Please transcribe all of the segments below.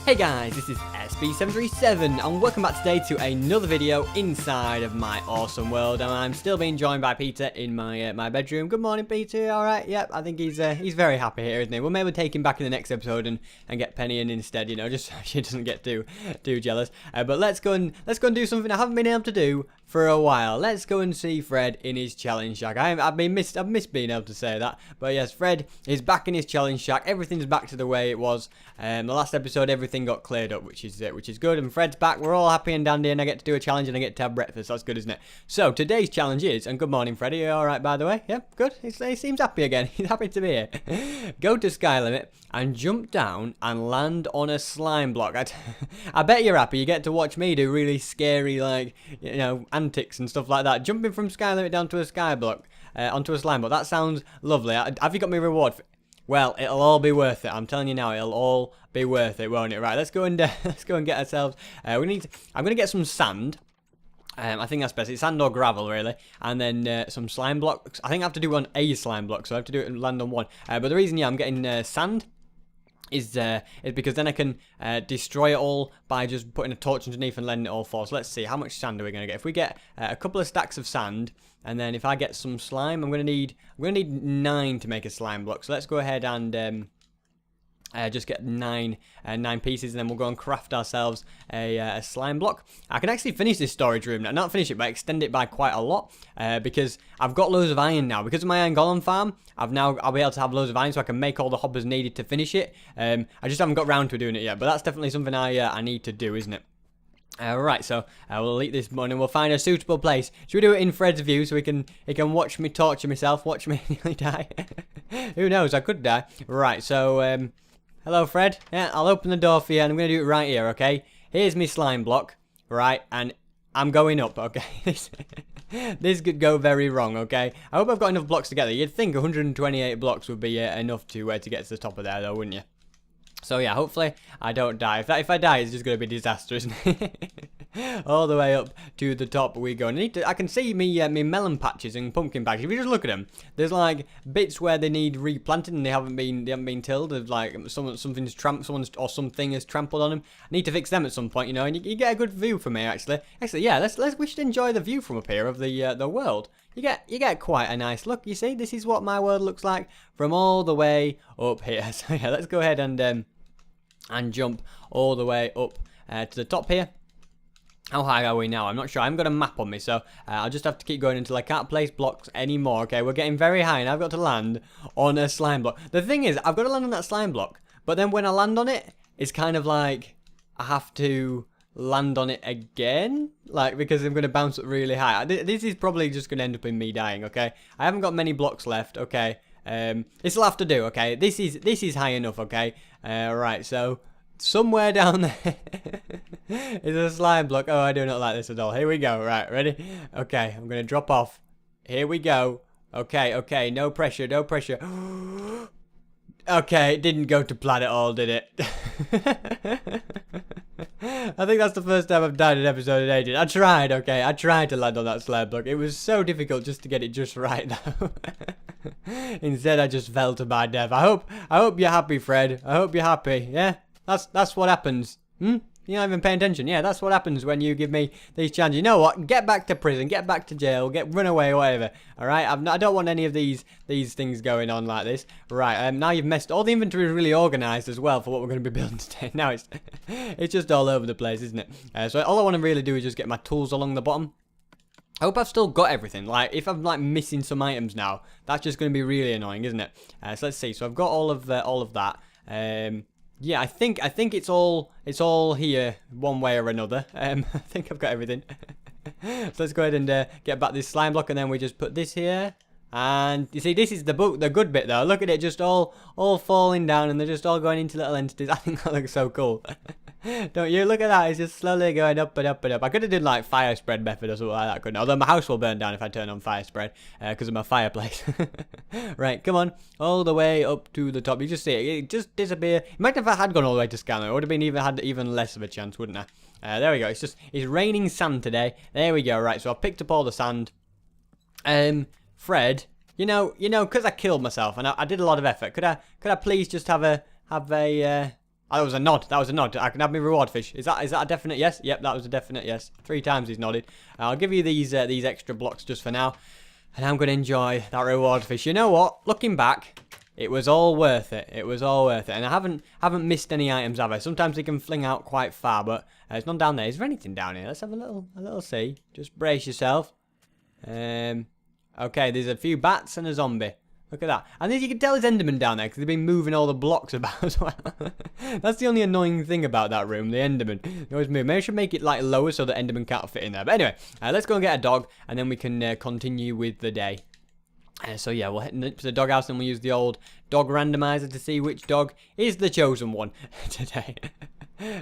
Hey guys, this is SB737 and welcome back today to another video inside of my awesome world, and I'm still being joined by Peter in my bedroom. Good morning, Peter. All right, yep. I think he's very happy here, isn't he? We'll maybe take him back in the next episode and get Penny in instead, you know, just so she doesn't get too jealous. But let's go and do something I haven't been able to do for a while. Let's go and see Fred in his challenge shack. I've missed being able to say that, but yes, Fred is back in his challenge shack. Everything's back to the way it was. The last episode, everything got cleared up, which is good. And Fred's back. We're all happy and dandy, and I get to do a challenge and I get to have breakfast. That's good, isn't it? So today's challenge is, and good morning, Freddy. You all right, by the way? Yep, good. He seems happy again. He's happy to be here. Go to Sky Limit and jump down and land on a slime block. I bet you're happy. You get to watch me do really scary, like, you know, antics and stuff like that. Jumping from Sky Limit down to a sky block, onto a slime block. That sounds lovely. Have you got me reward? Well, it'll all be worth it. I'm telling you now, it'll all be worth it, won't it? Right, let's go and get ourselves. I'm gonna get some sand. I think that's best. It's sand or gravel, really, and then some slime blocks. I think I have to do on a slime block, so I have to do it and land on one. But the reason, I'm getting sand is because then I can destroy it all by just putting a torch underneath and letting it all fall. So let's see, how much sand are we gonna get? If we get a couple of stacks of sand, and then if I get some slime, I'm gonna need 9 to make a slime block. So let's go ahead and just get 9 pieces, and then we'll go and craft ourselves a slime block. I can actually finish this storage room now. Not finish it, but extend it by quite a lot, because I've got loads of iron now. Because of my iron golem farm, I'll be able to have loads of iron, so I can make all the hoppers needed to finish it. I just haven't got round to doing it yet, but that's definitely something I need to do, isn't it? Right, so we'll eat this morning. We'll find a suitable place. Should we do it in Fred's view so he can watch me torture myself, watch me nearly die? Who knows? I could die. Right, so hello, Fred. Yeah, I'll open the door for you, and I'm gonna do it right here. Okay. Here's my slime block. Right, and I'm going up. Okay. This could go very wrong. Okay. I hope I've got enough blocks together. You'd think 128 blocks would be enough to get to the top of there, though, wouldn't you? So yeah, hopefully I don't die. If I die, it's just going to be disastrous. All the way up to the top we go. And I can see me melon patches and pumpkin patches. If you just look at them, there's like bits where they need replanting and they haven't been tilled. Of like something has trampled on them. I need to fix them at some point, you know. And you get a good view from here actually. Actually, yeah, we should enjoy the view from up here of the world. You get quite a nice look. You see, this is what my world looks like from all the way up here. So yeah, let's go ahead and jump all the way up to the top here. How high are we now? I'm not sure. I haven't got a map on me, so I'll just have to keep going until I can't place blocks anymore. Okay, we're getting very high, and I've got to land on a slime block. The thing is, I've got to land on that slime block, but then when I land on it, it's kind of like I have to land on it again, like, because I'm going to bounce up really high. This is probably just going to end up in me dying, okay? I haven't got many blocks left, okay? This will have to do, okay? This is high enough, okay? Right, so somewhere down there is a slime block. Oh, I do not like this at all. Here we go. Right, ready? Okay, I'm going to drop off. Here we go. Okay, no pressure, no pressure. Okay, it didn't go to plan at all, did it? I think that's the first time I've died in an episode in ages. I tried, okay? I tried to land on that slime block. It was so difficult just to get it just right, though. Instead, I just fell to my death. I hope you're happy, Fred. I hope you're happy. Yeah, that's what happens. You're not even paying attention. Yeah, that's what happens when you give me these challenges. You know what? Get back to prison. Get back to jail. Run away, whatever. All right. I don't want any of these things going on like this. Right. Now you've messed. All the inventory is really organised as well for what we're going to be building today. Now it's just all over the place, isn't it? So all I want to really do is just get my tools along the bottom. I hope I've still got everything. Like, if I'm like missing some items now, that's just going to be really annoying, isn't it? So let's see. So I've got all of that. Yeah, I think it's all here one way or another. I think I've got everything. So let's go ahead and get back this slime block, and then we just put this here. And you see, this is the good bit though. Look at it, just all falling down, and they're just all going into little entities. I think that looks so cool. Don't you? Look at that. It's just slowly going up and up and up. I could have done like fire spread method or something like that, couldn't I? Although my house will burn down if I turn on fire spread because of my fireplace. Right, come on. All the way up to the top. You just see it. It just disappear. Imagine if I had gone all the way to Scanner. It would have been had even less of a chance, wouldn't I? There we go. It's raining sand today. There we go. Right, so I picked up all the sand. Fred, you know, because I killed myself and I did a lot of effort. Could I please just have a Oh, that was a nod. That was a nod. I can have my reward fish. Is that a definite yes? Yep, that was a definite yes. 3 times he's nodded. I'll give you these extra blocks just for now. And I'm going to enjoy that reward fish. You know what? Looking back, it was all worth it. It was all worth it. And I haven't missed any items, have I? Sometimes they can fling out quite far, but there's none down there. Is there anything down here? Let's have a little see. Just brace yourself. Okay, there's a few bats and a zombie. Look at that. And as you can tell, there's Enderman down there because they've been moving all the blocks about as well. That's the only annoying thing about that room, the Enderman. They always move. Maybe I should make it like lower so that Enderman can't fit in there. But anyway, let's go and get a dog and then we can continue with the day. So yeah, we'll head to the doghouse and we'll use the old dog randomizer to see which dog is the chosen one today.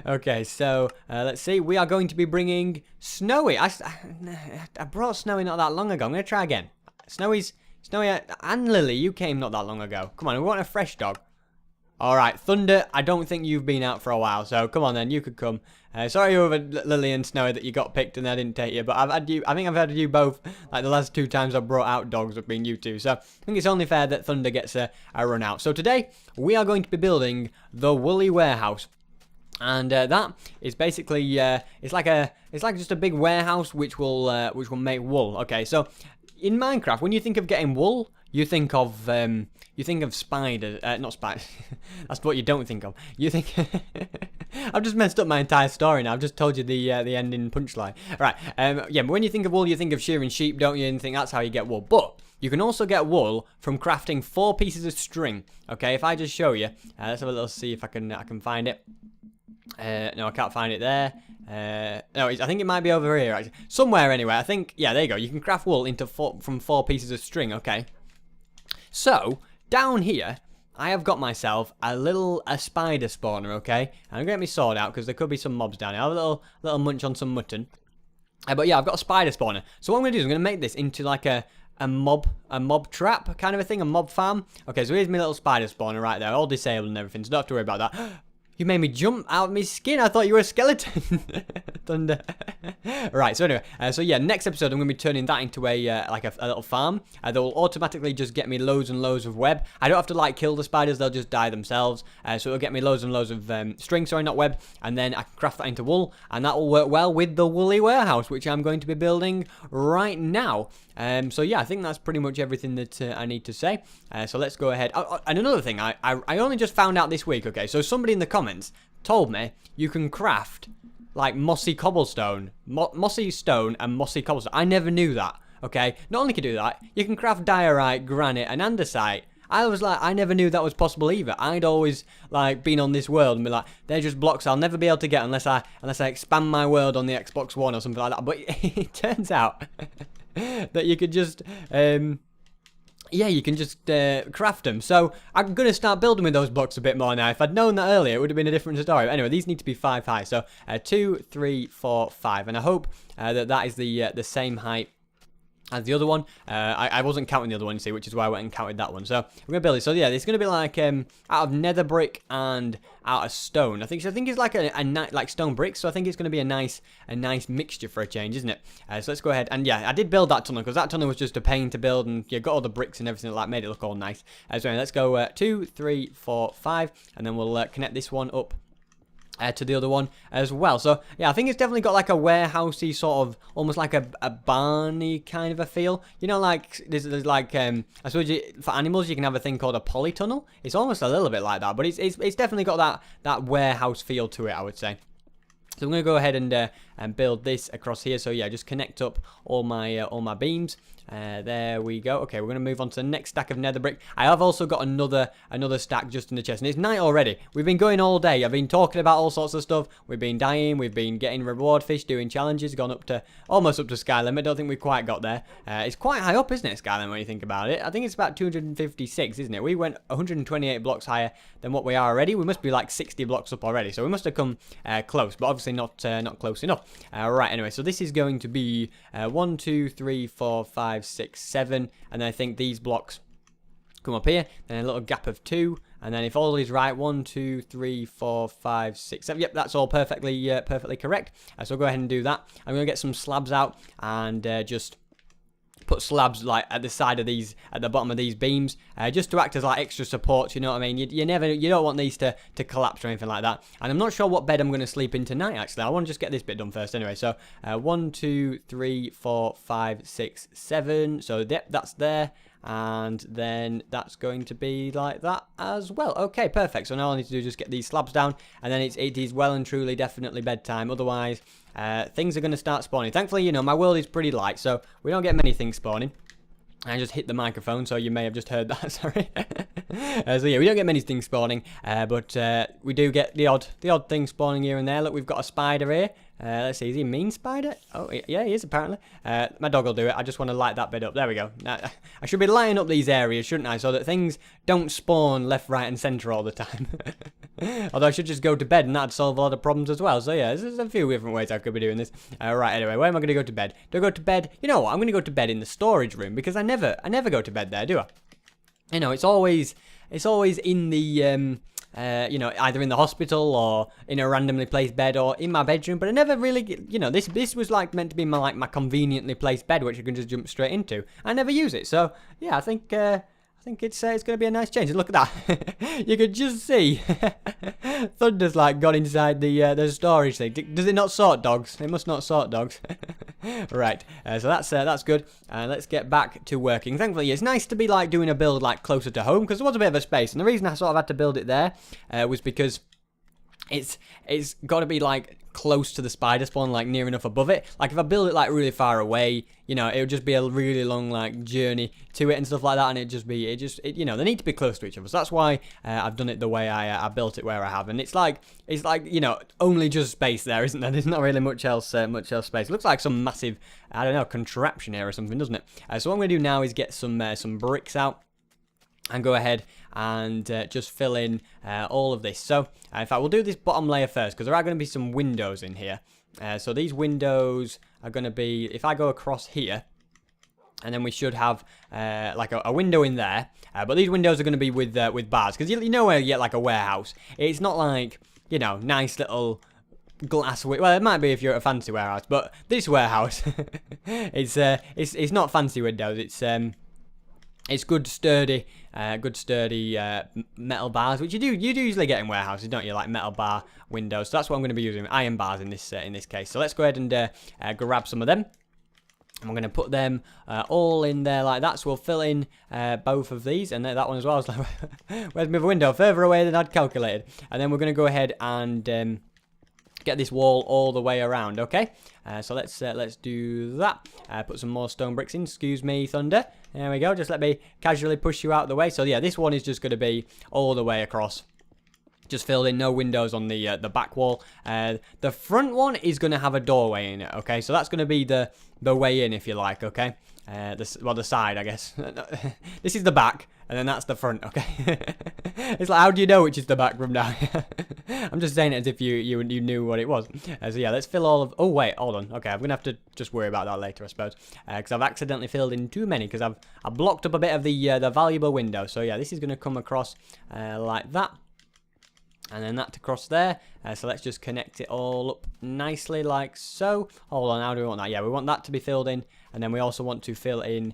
Okay, so let's see. We are going to be bringing Snowy. I brought Snowy not that long ago. I'm going to try again. Snowy and Lily, you came not that long ago. Come on, we want a fresh dog. Alright, Thunder, I don't think you've been out for a while, so come on then, you could come. Sorry over Lily and Snowy that you got picked and I didn't take you, but I think I've had you both, like the last 2 times I've brought out dogs have been you two, so I think it's only fair that Thunder gets a run out. So today, we are going to be building the Woolly Warehouse. And that is basically, it's like just a big warehouse which will make wool. Okay, so in Minecraft, when you think of getting wool, you think of spiders. Not spiders. That's what you don't think of. You think. I've just messed up my entire story now. I've just told you the ending punchline. Right. Yeah. But when you think of wool, you think of shearing sheep, don't you? And think that's how you get wool. But you can also get wool from crafting 4 pieces of string. Okay. If I just show you, let's have a little see if I can find it. No, I can't find it there. No, I think it might be over here, actually. Somewhere, anyway. I think, yeah, there you go. You can craft wool from 4 pieces of string, okay. So, down here, I have got myself a spider spawner, okay. And I'm going to get my sword out, because there could be some mobs down here. I'll have a little munch on some mutton. But yeah, I've got a spider spawner. So what I'm going to do is I'm going to make this into like a mob trap kind of a thing, a mob farm. Okay, so here's my little spider spawner right there, all disabled and everything, so don't have to worry about that. You made me jump out of my skin. I thought you were a skeleton. Thunder. Right, so anyway. So yeah, next episode I'm going to be turning that into a little farm. That will automatically just get me loads and loads of web. I don't have to like kill the spiders. They'll just die themselves. So it'll get me loads and loads of string, sorry, not web. And then I can craft that into wool. And that will work well with the Woolly Warehouse, which I'm going to be building right now. So yeah, I think that's pretty much everything that I need to say. So let's go ahead. And another thing, I only just found out this week, okay? So somebody in the comments told me you can craft like mossy cobblestone, mossy stone and mossy cobblestone. I never knew that, okay? Not only can you do that, you can craft diorite, granite and andesite. I was like, I never knew that was possible either. I'd always like been on this world and be like, they're just blocks I'll never be able to get unless I expand my world on the Xbox One or something like that. But it turns out that you could just, yeah, you can just craft them. So I'm going to start building with those blocks a bit more now. If I'd known that earlier, it would have been a different story. But anyway, these need to be 5 high. So 2, 3, 4, 5. And I hope that is the same height as the other one. I wasn't counting the other one, you see, which is why I went and counted that one. So we're going to build it. So yeah, it's going to be like out of nether brick and out of stone. I think it's like like stone bricks. So I think it's going to be a nice mixture for a change, isn't it? So let's go ahead. And yeah, I did build that tunnel because that tunnel was just a pain to build, and you got all the bricks and everything like made it look all nice. So anyway, let's go 2, 3, 4, 5, and then we'll connect this one up to the other one as well. So yeah, I think it's definitely got like a warehousey sort of, almost like a barny kind of a feel. You know, like there's like I suppose for animals you can have a thing called a polytunnel. It's almost a little bit like that, but it's definitely got that warehouse feel to it, I would say. So I'm going to go ahead and build this across here. So yeah, just connect up all my beams. There we go. Okay, we're going to move on to the next stack of nether brick. I have also got another stack just in the chest, and it's night already. We've been going all day. I've been talking about all sorts of stuff. We've been dying. We've been getting reward fish, doing challenges, gone almost up to sky limit. I don't think we quite got there. It's quite high up, isn't it, sky limit, when you think about it? I think it's about 256, isn't it? We went 128 blocks higher than what we are already. We must be like 60 blocks up already, so we must have come close, but obviously not close enough. Right, anyway, so this is going to be 1, 2, 3, 4, 5, 6, 7, and then I think these blocks come up here, then a little gap of 2, and then if all is right, 1, 2, 3, 4, 5, 6, 7. Yep, that's all perfectly correct. So we'll go ahead and do that. I'm going to get some slabs out and just put slabs like at the side of these, at the bottom of these beams, just to act as like extra supports. You know what I mean? You don't want these to collapse or anything like that. And I'm not sure what bed I'm going to sleep in tonight. Actually, I want to just get this bit done first. Anyway, so 1, 2, 3, 4, 5, 6, 7. So yep, that's there. And then that's going to be like that as well. Okay, perfect. So now all I need to do is just get these slabs down, and then it is well and truly definitely bedtime. Otherwise, things are going to start spawning. Thankfully, you know, my world is pretty light, so we don't get many things spawning. I just hit the microphone, so you may have just heard that, sorry. So yeah, we don't get many things spawning, but we do get the odd thing spawning here and there. Look, we've got a spider here. Let's see, is he a mean spider? Oh, yeah, he is apparently. My dog will do it. I just want to light that bit up. There we go. Now, I should be lighting up these areas, shouldn't I? So that things don't spawn left, right, and centre all the time. Although I should just go to bed, and that'd solve a lot of problems as well. So yeah, there's a few different ways I could be doing this. Right, anyway, where am I going to go to bed? Do I go to bed? You know what? I'm going to go to bed in the storage room, because I never go to bed there, do I? You know, it's always in the you know, either in the hospital or in a randomly placed bed or in my bedroom, but I never really, you know, this was like meant to be my conveniently placed bed, which you can just jump straight into. I never use it, so yeah, I think it's going to be a nice change. Look at that. You could just see Thunder's like got inside the storage thing. Does it not sort dogs? It must not sort dogs. Right. So that's good. Let's get back to working. Thankfully, it's nice to be like doing a build like closer to home, because there was a bit of a space, and the reason I sort of had to build it there was because it's got to be like close to the spider spawn, like near enough above it. Like if I build it like really far away, you know, it would just be a really long like journey to it and stuff like that, and you know, they need to be close to each other. So that's why I've done it the way I built it where I have, and it's like you know, only just space there, isn't there? There's not really much else space. It looks like some massive, I don't know, contraption here or something, doesn't it? So what I'm gonna do now is get some bricks out and go ahead and just fill in all of this. So in fact, we'll do this bottom layer first, because there are going to be some windows in here. So these windows are going to be, if I go across here, and then we should have like a window in there. But these windows are going to be with bars, because you know where you get like a warehouse. It's not like, you know, nice little glass. Well, it might be if you're at a fancy warehouse, but this warehouse, it's not fancy windows. It's good sturdy metal bars, which you do usually get in warehouses, don't you? Like metal bar windows. So that's what I'm going to be using, iron bars in this case. So let's go ahead and grab some of them. And we're going to put them all in there like that. So we'll fill in both of these, and that one as well. I was like, where's my window? Further away than I'd calculated. And then we're going to go ahead and get this wall all the way around. Okay. So let's do that. Put some more stone bricks in. Excuse me, Thunder. There we go. Just let me casually push you out of the way. So yeah, this one is just going to be all the way across. Just filled in, no windows on the back wall. The front one is going to have a doorway in it. Okay, so that's going to be the way in, if you like. Okay, the side, I guess. This is the back, and then that's the front. Okay, it's like, how do you know which is the back from now? I'm just saying it as if you knew what it was. So yeah, let's fill all of. Oh wait, hold on. Okay, I'm gonna have to just worry about that later, I suppose, because I've accidentally filled in too many, because I've blocked up a bit of the valuable window. So yeah, this is gonna come across like that. And then that across there. So let's just connect it all up nicely like so. Hold on, how do we want that? Yeah, we want that to be filled in. And then we also want to fill in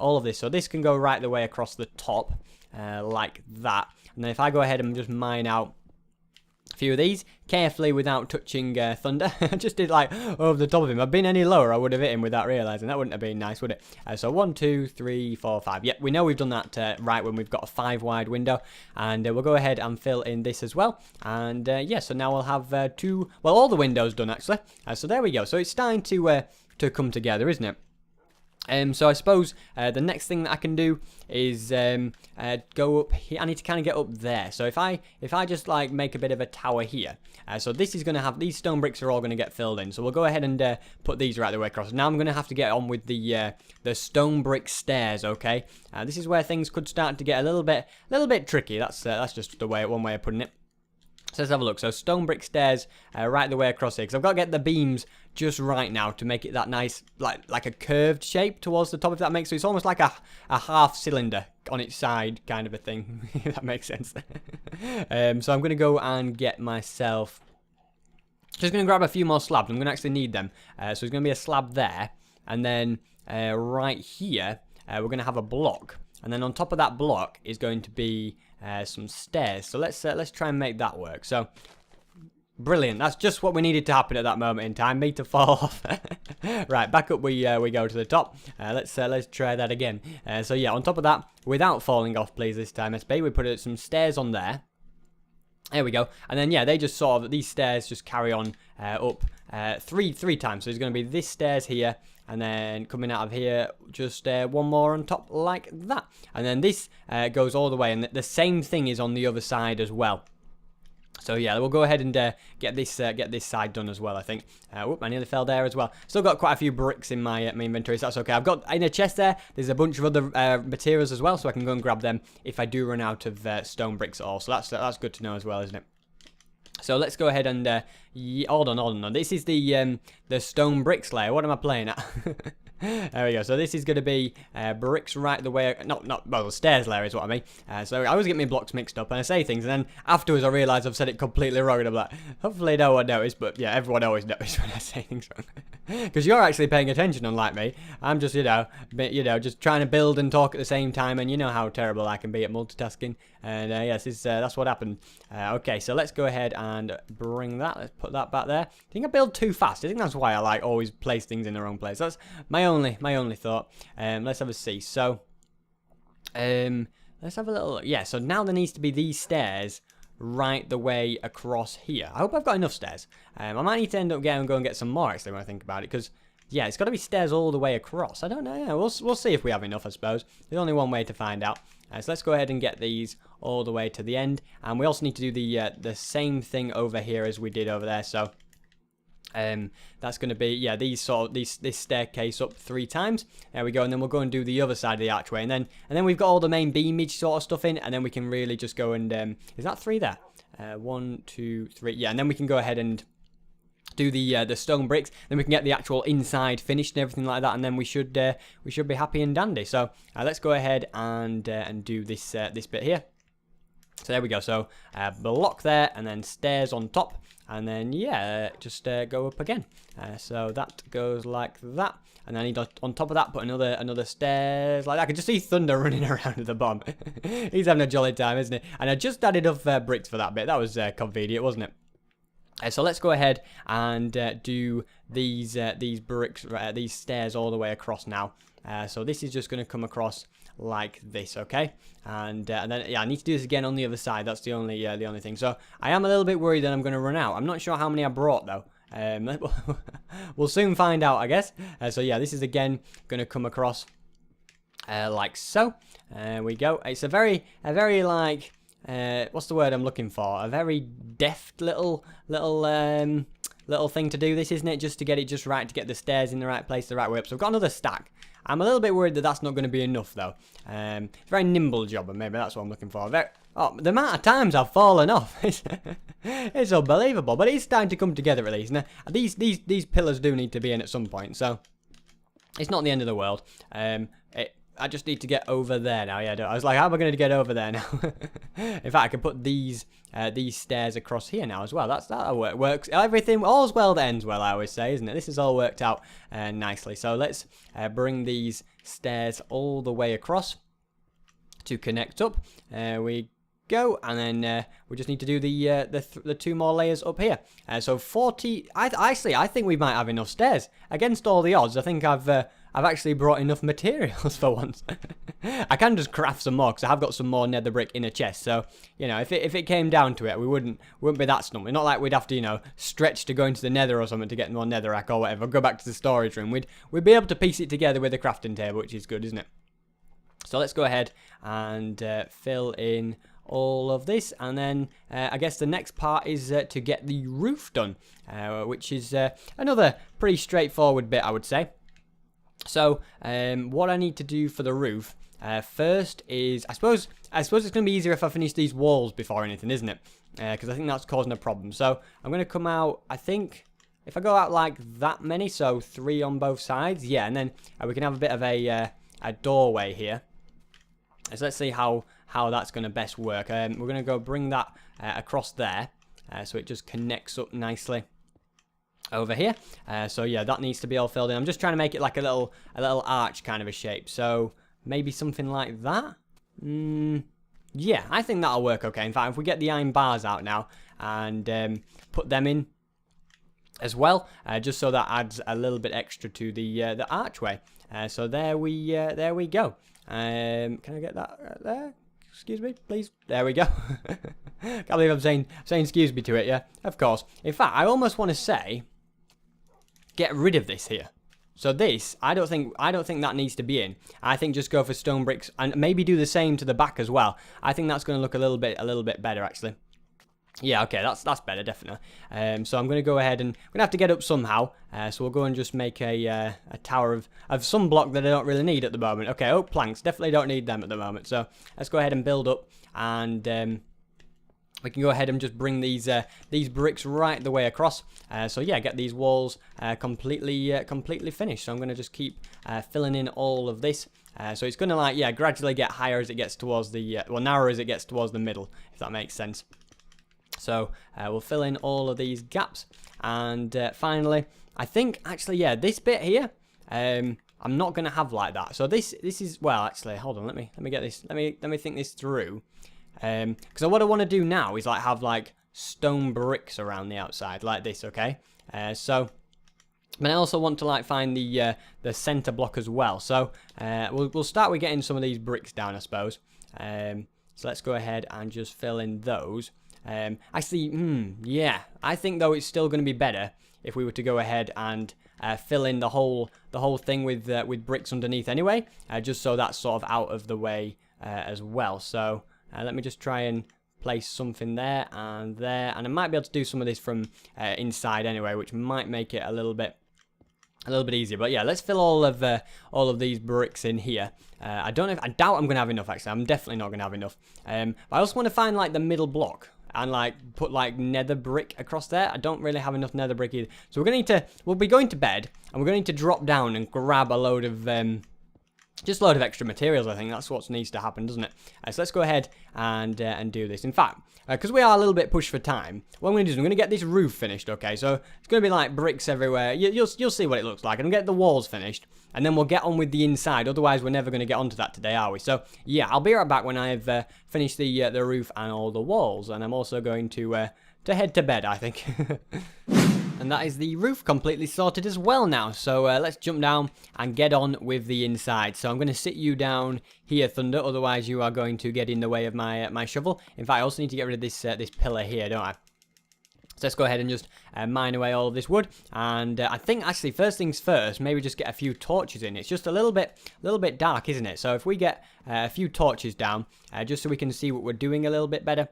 all of this. So this can go right the way across the top like that. And then if I go ahead and just mine out a few of these carefully without touching Thunder. I just did like over the top of him. If I'd been any lower, I would have hit him without realizing. That wouldn't have been nice, would it? So 1, 2, 3, 4, 5. Yep, we know we've done that right when we've got a 5 wide window. And we'll go ahead and fill in this as well. And yeah, so now we'll have all the windows done actually. So there we go. So it's starting to come together, isn't it? So I suppose the next thing that I can do is go up here. I need to kind of get up there. So if I just like make a bit of a tower here, so this is going to have, these stone bricks are all going to get filled in. So we'll go ahead and put these right the way across. Now I'm going to have to get on with the stone brick stairs. Okay, this is where things could start to get a little bit tricky. That's just one way of putting it. So let's have a look. So stone brick stairs right the way across here, because I've got to get the beams just right now to make it that nice, like a curved shape towards the top, if that makes sense. It's almost like a half cylinder on its side kind of a thing, if that makes sense. So I'm going to go and get myself, just going to grab a few more slabs. I'm going to actually need them. So there's going to be a slab there. and then right here we're going to have a block, and then on top of that block is going to be some stairs. So let's try and make that work. So brilliant, that's just what we needed to happen at that moment in time, me to fall off. Right, back up we go to the top. Let's try that again. So yeah, on top of that, without falling off, please, this time, SB, we put some stairs on there. There we go. And then, yeah, they just sort of, these stairs just carry on up three times. So there's going to be this stairs here, and then coming out of here, just one more on top like that. And then this goes all the way, and the same thing is on the other side as well. So yeah, we'll go ahead and get this side done as well, I think. Whoop, I nearly fell there as well. Still got quite a few bricks in my inventory, so that's okay. I've got, in a chest there's a bunch of other materials as well, so I can go and grab them if I do run out of stone bricks at all. So that's good to know as well, isn't it? So let's go ahead and, hold on. This is the stone bricks layer. What am I playing at? There we go. So this is going to be bricks right the way, well, the stairs layer is what I mean. So I always get my blocks mixed up and I say things, and then afterwards I realise I've said it completely wrong, and I'm like, hopefully no one noticed, but yeah, everyone always notices when I say things wrong. Because you're actually paying attention, unlike me. I'm just, just trying to build and talk at the same time, and you know how terrible I can be at multitasking. And yes, that's what happened. Okay, so let's go ahead and bring that. Let's put that back there. I think I build too fast. I think that's why I always place things in the wrong place. That's my only thought. Let's have a see. So, let's have a little look. Yeah, so now there needs to be these stairs right the way across here. I hope I've got enough stairs. I might need to end up go and get some more, actually, when I think about it, because yeah, it's got to be stairs all the way across. I don't know. Yeah, we'll see if we have enough, I suppose. There's only one way to find out. So let's go ahead and get these all the way to the end, and we also need to do the same thing over here as we did over there. So that's going to be, yeah, this staircase up 3 times. There we go, and then we'll go and do the other side of the archway, and then we've got all the main beamage sort of stuff in, and then we can really just go and is that 3 there? 1, 2, 3, yeah, and then we can go ahead and do the stone bricks. Then we can get the actual inside finished and everything like that, and then we should be happy and dandy. So let's go ahead and do this bit here. So there we go. So block there, and then stairs on top, and then yeah, just go up again. So that goes like that, and then I need on top of that put another stairs like that. I can just see Thunder running around at the bottom. He's having a jolly time, isn't he? And I just added enough bricks for that bit. That was convenient, wasn't it? So let's go ahead and do these bricks, these stairs all the way across now. So this is just going to come across like this, okay? And then yeah, I need to do this again on the other side. That's the only thing. So I am a little bit worried that I'm going to run out. I'm not sure how many I brought though. We'll soon find out, I guess. So yeah, this is again going to come across like so. There we go. It's a very like. What's the word I'm looking for? A very deft little thing to do this, isn't it? Just to get it just right, to get the stairs in the right place, the right way up. So I've got another stack. I'm a little bit worried that that's not going to be enough, though. It's a very nimble job, and maybe that's what I'm looking for. The amount of times I've fallen off, it's unbelievable. But it's starting to come together at least. Now, these pillars do need to be in at some point, so it's not the end of the world. I just need to get over there now. Yeah, I was like, how am I going to get over there now? In fact, I can put these stairs across here now as well. That works. Everything, all's well that ends well, I always say, isn't it? This has all worked out nicely. So let's bring these stairs all the way across to connect up. We go, and then we just need to do the 2 more layers up here. So 40. I think we might have enough stairs against all the odds. I think I've actually brought enough materials for once. I can just craft some more because I have got some more nether brick in a chest. So if it came down to it, we wouldn't be that stumped. Not like we'd have to stretch to go into the nether or something to get more netherrack or whatever. Go back to the storage room. We'd be able to piece it together with a crafting table, which is good, isn't it? So let's go ahead and fill in all of this, and then I guess the next part is to get the roof done, which is another pretty straightforward bit, I would say. So what I need to do for the roof first is, I suppose it's going to be easier if I finish these walls before anything, isn't it? Because I think that's causing a problem. So I'm going to come out, I think, if I go out like that many, so 3 on both sides, yeah, and then we can have a bit of a doorway here. So let's see how that's going to best work. We're going to go bring that across there, so it just connects up nicely. over here. So yeah, that needs to be all filled in. I'm just trying to make it like a little arch kind of a shape. So maybe something like that. Yeah, I think that'll work okay. In fact, if we get the iron bars out now and put them in as well, just so that adds a little bit extra to the archway. So there we go. Can I get that there? Excuse me, please. There we go. Can't believe I'm saying excuse me to it. Yeah, of course. In fact, I almost want to say, get rid of this here. So this, I don't think that needs to be in. I think just go for stone bricks and maybe do the same to the back as well. I think that's going to look a little bit better actually. Yeah, okay, that's better, definitely. So I'm going to go ahead and we're going to have to get up somehow. So we'll go and just make a tower of some block that I don't really need at the moment. Okay, oak planks, definitely don't need them at the moment. So let's go ahead and build up, and we can go ahead and just bring these bricks right the way across. So yeah, get these walls completely finished. So I'm going to just keep filling in all of this. So it's going to like, yeah, gradually get higher as it gets towards the, well, narrower as it gets towards the middle, if that makes sense. So we'll fill in all of these gaps, and finally, I think actually, yeah, this bit here, I'm not gonna have like that. So this is, well, actually, hold on, let me get this, let me think this through, because what I want to do now is like have like stone bricks around the outside like this, okay? So. But I also want to like find the center block as well. So we'll start with getting some of these bricks down, I suppose. So let's go ahead and just fill in those. Actually, yeah, I think though it's still going to be better if we were to go ahead and fill in the whole thing with bricks underneath anyway, just so that's sort of out of the way as well. So let me just try and place something there, and I might be able to do some of this from inside anyway, which might make it a little bit easier. But yeah, let's fill all of these bricks in here. I doubt I'm gonna have enough actually. I'm definitely not gonna have enough. But I also want to find like the middle block and like put like nether brick across there. I don't really have enough nether brick either. So we'll be going to bed, and we're going to need to drop down and grab a load of just a load of extra materials. I think that's what needs to happen, doesn't it? So let's go ahead and do this. In fact, because we are a little bit pushed for time, what I'm going to do is I'm going to get this roof finished, okay? So it's going to be like bricks everywhere. You'll see what it looks like. And get the walls finished, and then we'll get on with the inside. Otherwise, we're never going to get onto that today, are we? So yeah, I'll be right back when I've finished the roof and all the walls. And I'm also going to head to bed, I think. And that is the roof completely sorted as well now. So let's jump down and get on with the inside. So I'm going to sit you down here, Thunder. Otherwise, you are going to get in the way of my shovel. In fact, I also need to get rid of this this pillar here, don't I? So let's go ahead and just mine away all of this wood. And I think actually, first things first, maybe just get a few torches in. It's just a little bit dark, isn't it? So if we get a few torches down, just so we can see what we're doing a little bit better.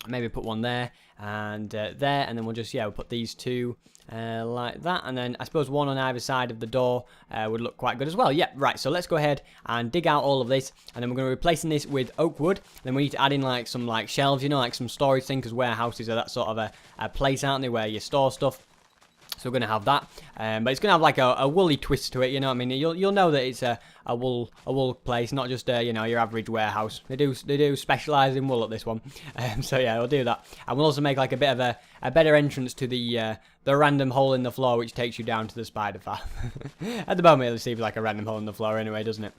Maybe put one there and there, and then we'll just, yeah, we'll put these two like that, and then I suppose one on either side of the door would look quite good as well. Yeah, right, so let's go ahead and dig out all of this, and then we're going to be replacing this with oak wood. Then we need to add in like some like shelves, you know, like some storage thing, because warehouses are that sort of a place, aren't they, where you store stuff. So we're going to have that, but it's going to have like a woolly twist to it, you know what I mean? You'll know that it's a wool place, not just you know, your average warehouse. They do specialise in wool at this one, so yeah, we'll do that. And we'll also make like a bit of a better entrance to the random hole in the floor, which takes you down to the spider farm. At the moment, it seems like a random hole in the floor anyway, doesn't it?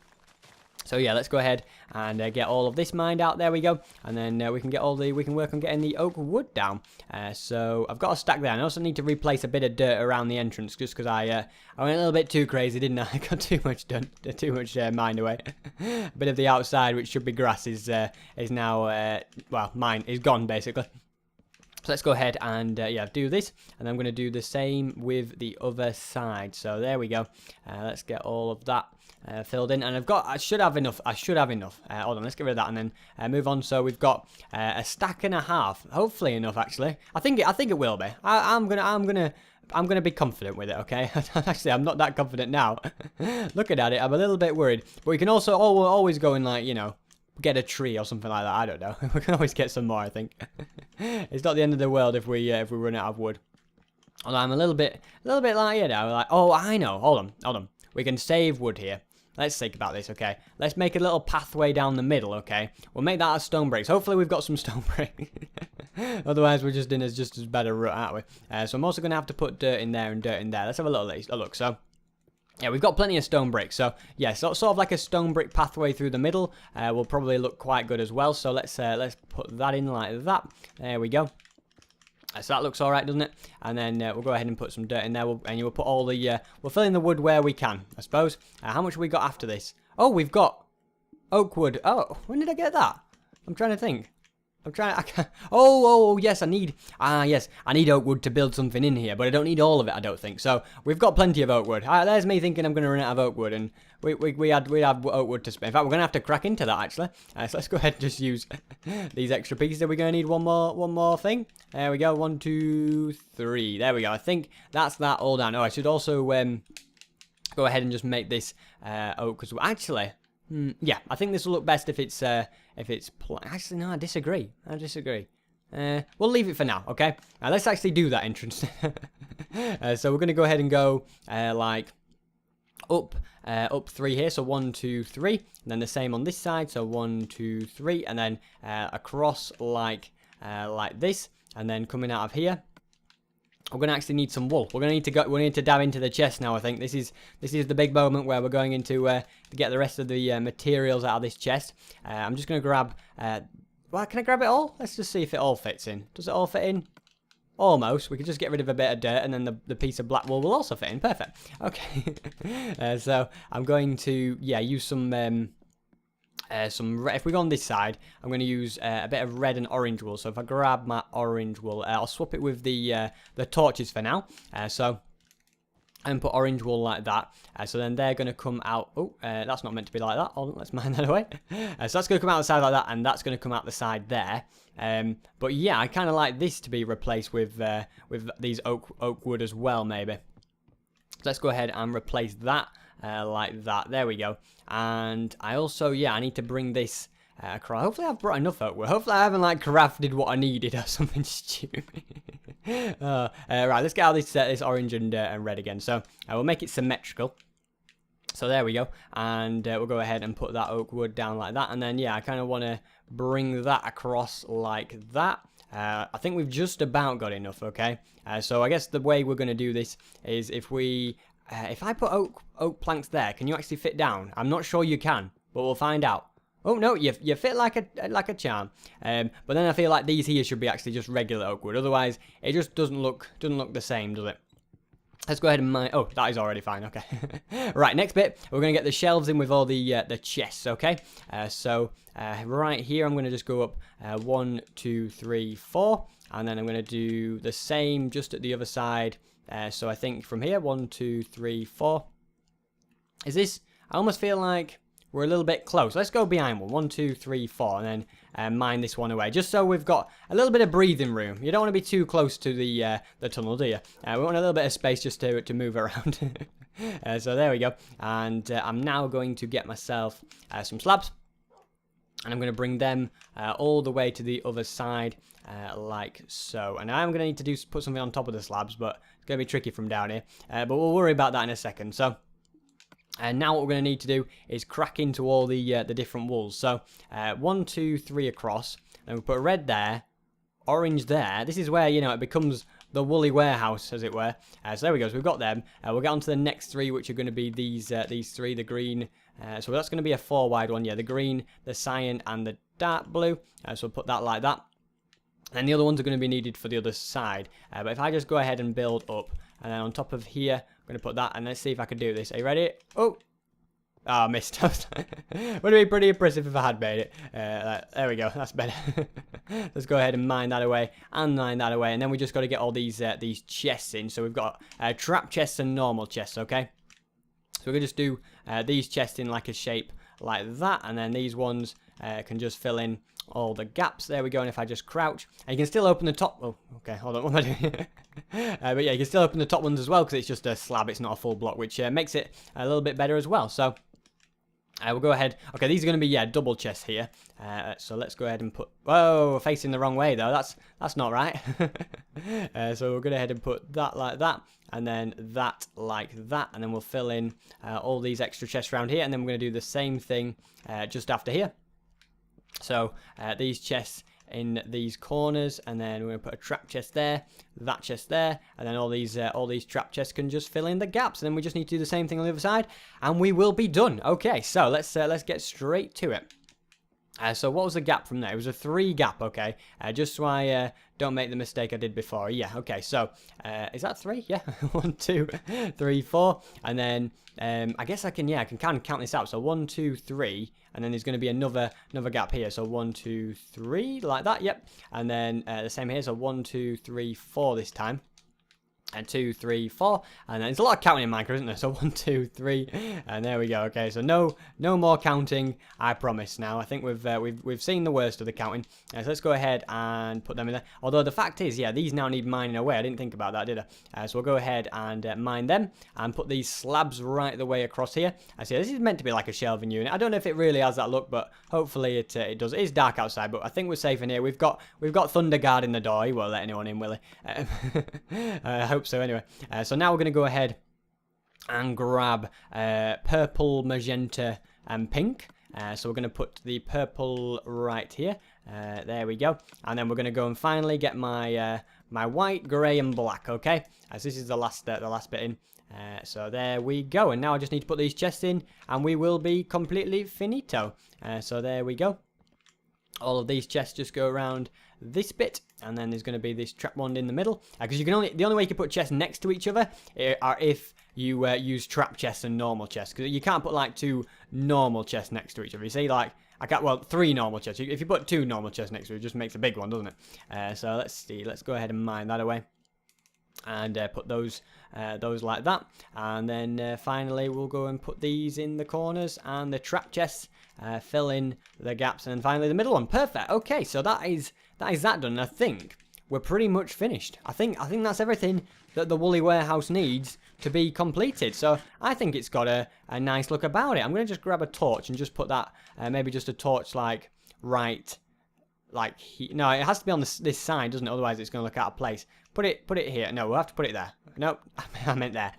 So yeah, let's go ahead and get all of this mined out. There we go, and then we can work on getting the oak wood down. So I've got a stack there. I also need to replace a bit of dirt around the entrance, just because I went a little bit too crazy, didn't I? I got too much done, too much mined away. A bit of the outside, which should be grass, is now well, mine is gone basically. So let's go ahead and yeah, do this, and I'm going to do the same with the other side. So there we go. Let's get all of that filled in, and I should have enough. Hold on, let's get rid of that and then move on. So we've got a stack and a half, hopefully enough. Actually, I think it will be. I'm gonna be confident with it. Okay, actually, I'm not that confident now. Looking at it, I'm a little bit worried. But we can also always go and, like, you know, get a tree or something like that. I don't know. We can always get some more, I think. It's not the end of the world if we run out of wood. Although I'm a little bit like, you know, like, oh, I know. Hold on. We can save wood here. let's think about this, okay? Let's make a little pathway down the middle, okay? We'll make that out of stone bricks. Hopefully we've got some stone bricks. Otherwise we're just in as bad a rut, aren't we? So I'm also going to have to put dirt in there and dirt in there. Let's have a look. So yeah, we've got plenty of stone bricks. So yeah, sort of like a stone brick pathway through the middle will probably look quite good as well. So let's put that in like that. There we go. So that looks all right, doesn't it? And then we'll go ahead and put some dirt in there. And you will put all the we'll fill in the wood where we can, I suppose. How much have we got after this? Oh, we've got oak wood. Oh, when did I get that? I'm trying to think. Oh, yes, I need oak wood to build something in here, but I don't need all of it, I don't think. So we've got plenty of oak wood. There's me thinking I'm going to run out of oak wood, and we had oak wood to spare. In fact, we're going to have to crack into that, actually. So let's go ahead and just use these extra pieces. Are we going to need one more thing? There we go. 1, 2, 3. There we go. I think that's that all done. Oh, I should also go ahead and just make this oak as well. Actually, yeah, I think this will look best if it's actually, no, I disagree. We'll leave it for now, okay? Let's actually do that entrance. So we're going to go ahead and go like up 3 here. So 1, 2, 3, and then the same on this side. So 1, 2, 3, and then across like this, and then coming out of here. We're going to actually need some wool. We're going to need to dive into the chest now, I think. This is the big moment where we're going into to get the rest of the materials out of this chest. I'm just going to grab well, can I grab it all? Let's just see if it all fits in. Does it all fit in? Almost. We can just get rid of a bit of dirt, and then the piece of black wool will also fit in. Perfect. Okay. So I'm going to use some if we go on this side, I'm going to use a bit of red and orange wool. So if I grab my orange wool, I'll swap it with the torches for now. So and put orange wool like that. So then they're going to come out. Oh, that's not meant to be like that. Hold on, let's mine that away. So that's going to come out the side like that, and that's going to come out the side there. But yeah, I kind of like this to be replaced with these oak wood as well, maybe. So let's go ahead and replace that. Like that. There we go. And I also, I need to bring this across. Hopefully I've brought enough oak wood. Hopefully I haven't like crafted what I needed or something stupid. Right, let's get out this orange and red again. So we'll make it symmetrical. So there we go. And we'll go ahead and put that oak wood down like that. And then I kind of want to bring that across like that. I think we've just about got enough, okay? So I guess the way we're going to do this is if I put oak planks there, can you actually fit down? I'm not sure you can, but we'll find out. Oh no, you fit like a charm. But then I feel like these here should be actually just regular oak wood. Otherwise, it just doesn't look the same, does it? Let's go ahead and mine. Oh, that is already fine. Okay. Right, next bit, we're gonna get the shelves in with all the chests. Okay. So right here, I'm gonna just go up 1, 2, 3, 4, and then I'm gonna do the same just at the other side. So I think from here, 1, 2, 3, 4. Is this? I almost feel like we're a little bit close. Let's go behind 1, 2, 3, 4, and then mine this one away, just so we've got a little bit of breathing room. You don't want to be too close to the tunnel, do you? We want a little bit of space just to move around. So there we go. And I'm now going to get myself some slabs, and I'm going to bring them all the way to the other side, like so. And I'm going to need to put something on top of the slabs, but it's going to be tricky from down here. But we'll worry about that in a second. So. And now what we're going to need to do is crack into all the different wools. So 1, 2, 3 across, and we put red there, orange there. This is where it becomes the woolly warehouse, as it were. So there we go. So we've got them. We'll get on to the next 3, which are going to be these 3: the green. So that's going to be a 4 wide one. Yeah, the green, the cyan, and the dark blue. So we'll put that like that. And the other ones are going to be needed for the other side. But if I just go ahead and build up, and then on top of here, I'm going to put that, and let's see if I can do this. Are you ready? Oh, I missed. Would have been pretty impressive if I had made it. There we go. That's better. Let's go ahead and mine that away, and mine that away, and then we just got to get all these chests in. So we've got trap chests and normal chests, okay? So we're going to just do these chests in like a shape like that, and then these ones can just fill in all the gaps. There we go. And if I just crouch, and you can still open the top. Oh, okay, hold on, what am I doing? But yeah, you can still open the top ones as well, because it's just a slab, it's not a full block, which makes it a little bit better as well. So We'll go ahead. Okay, these are going to be, yeah, double chests here. So let's go ahead and put... Whoa, facing the wrong way, though. That's not right. So we'll go ahead and put that like that. And then that like that. And then we'll fill in all these extra chests around here. And then we're going to do the same thing just after here. So these chests in these corners, and then we're going to put a trap chest there, that chest there, and then all these trap chests can just fill in the gaps, and then we just need to do the same thing on the other side, and we will be done. Okay, so let's get straight to it. So what was the gap from there? It was a 3 gap, okay? Just so I don't make the mistake I did before. Yeah, okay, so is that 3? Yeah, 1, 2, 3, 4, and then I guess I can kind of count this out. So 1, 2, 3, and then there's going to be another gap here. So 1, 2, 3, like that. Yep, and then the same here. So 1, 2, 3, 4 this time. And 2, 3, 4, and then there's a lot of counting in Minecraft, isn't there? So 1, 2, 3, and there we go. Okay, so no more counting, I promise. Now I think we've seen the worst of the counting. So let's go ahead and put them in there. Although the fact is, yeah, these now need mining away. I didn't think about that, did I? So we'll go ahead and mine them and put these slabs right the way across here. I see this is meant to be like a shelving unit. I don't know if it really has that look, but hopefully it does. It is dark outside, but I think we're safe in here. We've got Thunder guarding the door. He won't let anyone in, will he? I hope so anyway. So now we're going to go ahead and grab purple, magenta, and pink. So we're going to put the purple right here. There we go. And then we're going to go and finally get my my white, grey, and black. Okay, as this is the last bit in. So there we go. And now I just need to put these chests in, and we will be completely finito. So there we go. All of these chests just go around this bit, and then there's going to be this trap one in the middle, because the only way you can put chests next to each other are if you use trap chests and normal chests, because you can't put like 2 normal chests next to each other. You see, like I can't, well, 3 normal chests. If you put 2 normal chests next to it, it just makes a big one, doesn't it? So let's see. Let's go ahead and mine that away. And put those like that, and then finally we'll go and put these in the corners and the trap chests, fill in the gaps, and then finally the middle one. Perfect. Okay, so that is that done. And I think we're pretty much finished. I think that's everything that the Woolly Warehouse needs to be completed. So I think it's got a nice look about it. I'm gonna just grab a torch and just put that maybe just a torch like right. Like no, it has to be on this side, doesn't it? Otherwise, it's going to look out of place. Put it here. No, we'll have to put it there. Nope, I meant there.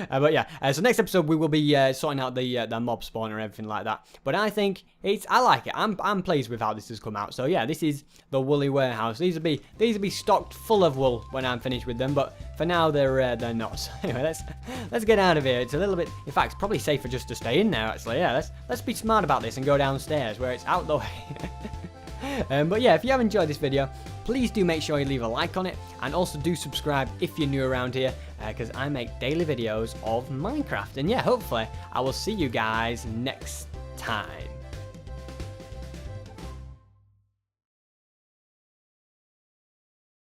But yeah, so next episode we will be sorting out the mob spawn and everything like that. But I think I like it. I'm pleased with how this has come out. So yeah, this is the Woolly Warehouse. These will be stocked full of wool when I'm finished with them. But for now they're not. So anyway, let's get out of here. It's a little bit. In fact, it's probably safer just to stay in there. Actually, yeah. Let's be smart about this and go downstairs where it's out the way. But yeah, if you have enjoyed this video, please do make sure you leave a like on it, and also do subscribe if you're new around here, because I make daily videos of Minecraft. And yeah, hopefully I will see you guys next time.